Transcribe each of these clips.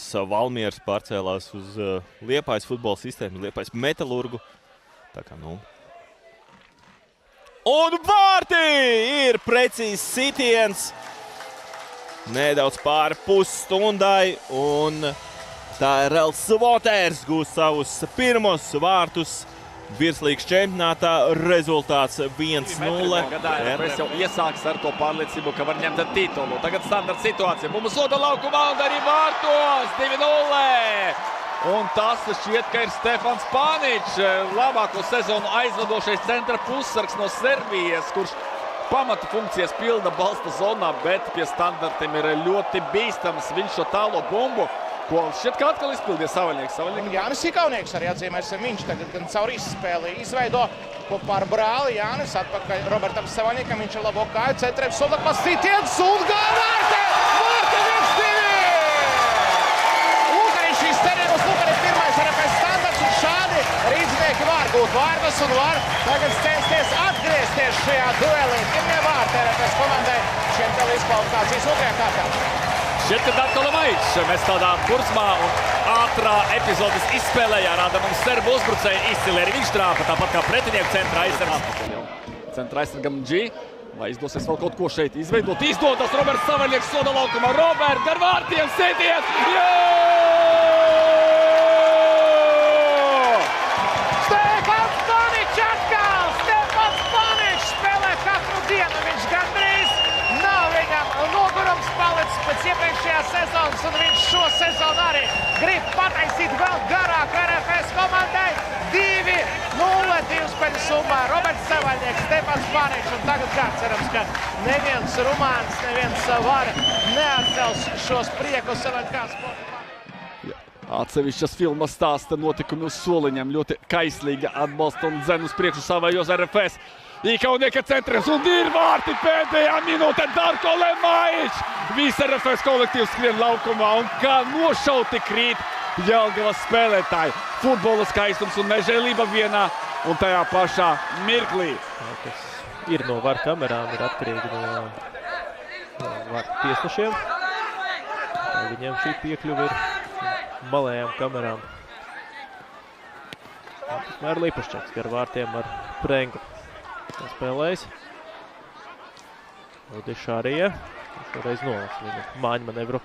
beigās Valmieras pārcēlās uz Liepājas futbola sistēmu, Liepājas Metalurgu. Tā kā, Un vārti ir precīzs sitiens. Nedaudz pāri pusstundai, un tā ir Rels Voters gūs savus pirmos vārtus virslīgas čempionātā. Rezultāts 1-0. RFS jau iesāks ar to pārliecību, ka var ņemt titulu. Tagad standarta situācija. Mums soda laukumā un arī vārtos 2-0. Un tas šķiet, ka ir Stefans Paničs, labāko sezonu aizvadošais centra pussargs no Serbijas, kurš pamata funkcijas pilda balsta zonā, bet pie standartiem ir ļoti bīstams. Viņš šo tālo bumbu, ko šķiet, ka atkal izpildīja Savaļnieks. Jānis Ikaunieks arī atzīmēsim, viņš tagad gan caur izspēli izveido kopā ar brāli. Jānis atpakaļ Robertam Savaļniekam, viņš ir labo kāju, centrēm sodakma sitiens un vārti! Vārti 1-2! Šīs cerības ir pirmais RFS standarts, un šādi rīdznieki var gūt vārdus un var tagad censties atgriezties šajā duelī. Pirmie vārti RFS komandai Čempionāts kvalifikācijas otrajā kārtā. Šķiet, ka Darko Lemaičs mēs tādā kursmā un ātrā epizodes izspēlē jārāda mums serbu uzbrucēji izcili. Arī viņš trāpa, tāpat kā pretinieku centra aizsargs. Centra aizsargam G. Vai izdosies vēl kaut ko šeit izveidot? Izdodas Roberts Savaļnieks soda laukumā. Robert ar vārtiem sitiens! Stefans Paničs atkal! Stefans Paničs spēlē katru dienu. Viņš gandrīz nav viņam nogurums palicis pēc iepriekšējā sezonas, un viņš šo sezonu arī grib pataisīt vēl garāk RFS komandai. 2-0 divspēļu summā. Roberts Savaļnieks, Stefans Paničs, un tagad kā cerams, ka neviens rumāns, neviens var neatcels šos priekus LNK sporta. Atsevišķas filmas stāsta notikumi uz soliņiem, ļoti kaislīga atbalsta un dzen uz priekšu savējos RFS. Ikaunieka centrs un ir vārti pēdējā minūte Darko Lemaičs. Visi RFS kolektīvs skrien laukumā un kā nošauti krīt Jelgavas spēlētāji. Futbola skaistums un nežēlība vienā un tajā pašā mirklī. Kas ir no VAR kamerām, ir atkarīgi no VAR tiesnešiem. Viņiem šī piekļuva ir malējām kamerām. Tomēr Lipušķaks gar vārtiem ar Prengu. Spēlējis. Udišārija. Šoreiz nolas viņu māņu manevru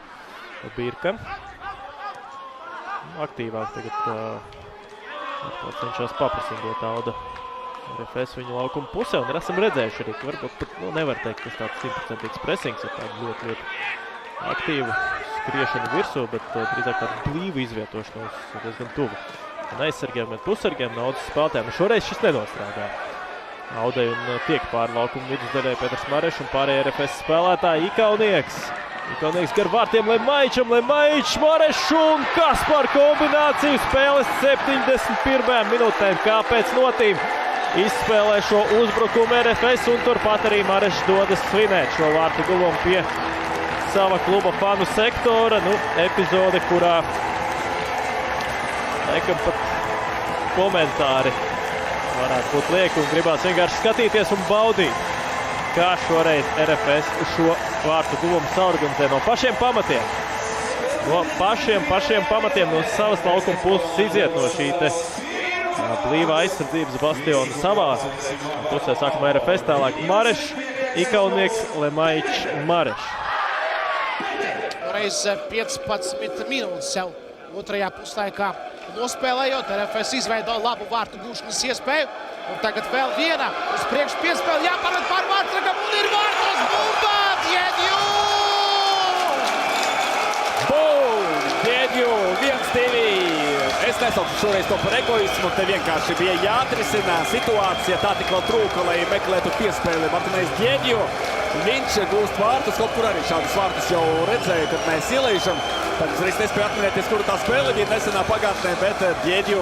Birka. Aktīvāk tagad cenšas paprasingot Auda RFS viņu laukuma pusē. Un esam redzējuši arī, ka varbūt pat nevar teikt, ka tāds 100% pressings ir tādu ļoti aktīvu skriešanu virsū, bet drīzāk tādu blīvu izvietošanos diezgan tuvu. Gan aizsargiem, gan pussargiem no Audas spēlētājiem. Šoreiz šis nenostrādā Audai un tiek pāri laukuma vidusdaļai Pēters Marešs un pārējie RFS spēlētāji Ikaunieks. Ikaunieks gar vārtiem Lemaičam, Lemaičs, Marešs un Kaspar kombināciju spēles 71. minūtēm. Kāpēc notīm izspēlē šo uzbrukumu RFS un turpat arī Marešs dodas svinēt šo vārtu guvumu pie sava kluba fanu sektora. Epizode, kurā laikam pat komentāri varētu būt lieki un gribās vienkārši skatīties un baudīt, kā šoreiz RFS šo vārtu guvumu saorganizē no pašiem pamatiem. No pašiem pamatiem no savas laukuma puses iziet no šī te blīvā aizsardzības bastiona savā pusē. Sākumā RFS, tālāk Marešs, Ikaunieks, Lemaičs, Marešs. Reiz 15 minūtes jau otrajā puslaikā nospēlējot, RFS izveido labu vārtu gūšanas iespēju. Un tagad vēl viena uz priekšu piespēle jāparved pār vārtsargam un ir vārtos bumba! Diedju! Bum! Diedju! 1-2! Es nesaukšu šoreiz to par egoismu, te vienkārši bija jāatrisina situācija. Tā tik vēl trūka, lai meklētu piespēli Martinējs Diedju. Viņš gūst vārtus, kaut kur arī šādus vārtus jau redzēju, kad mēs ielaižam. Tad es nespēju atminēties, kuru tā spēle bija nesenā pagātnē, bet Diedju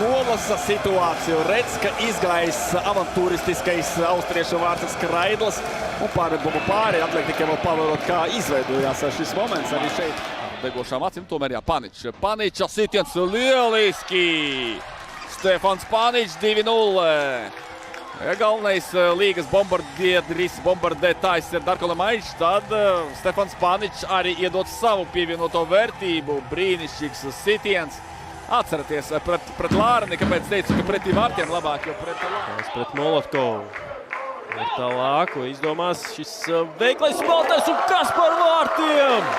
nolasa situāciju. Redz, ka izgājis avantūristiskais austriešu vārds Kraidls un pārved bumbu pāri. Atliek tikai vēl pavērot, kā izveidojās šis moments arī šeit. Degošām acīm tomēr Paničs. Paniča sitiens lieliski! Stefans Paničs 2-0. Ja galvenais līgas bombardētājs ir Darko Lemaičs, tad Stefans Paničs arī iedod savu pievienoto vērtību. Brīnišķīgs sitiens. Atceraties pret Lārni, kāpēc teicu, ka pretī vārtiem labāk, jo pret Molotkovu. Ir tālāk, ko izdomās šis veiklais spēlētājs un kas par vārtiem?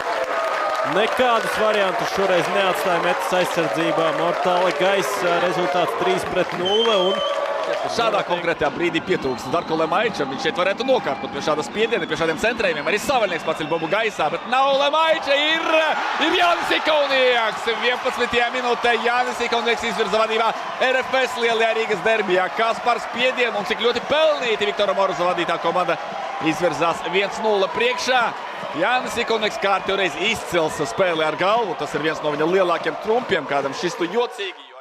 Nekādus variantus šoreiz neatstāja metas aizsardzībā. Mortāli gaisa rezultāts 3-0 un šādā konkrētajā brīdī pietrūkst Darko Lemaičam. Viņš šeit varētu nokārtot pie šāda spiediena, pie šādiem centrējumiem. Arī Savaļnieks paceļ bumbu gaisā, bet nav Lemaiča. Ir Jānis Ikaunieks. 11. minūtē Jānis Ikaunieks izvirza vadībā RFS lielajā Rīgas derbijā. Kaspars spiedienu un cik ļoti pelnīti Viktora Moroza vadītā komanda izvirzās 1-0 priekšā. Jānis Ikaunieks kārtībā reiz izcils spēlē ar galvu. Tas ir viens no viņa lielākiem trumpiem, kādam šistu jocīgi.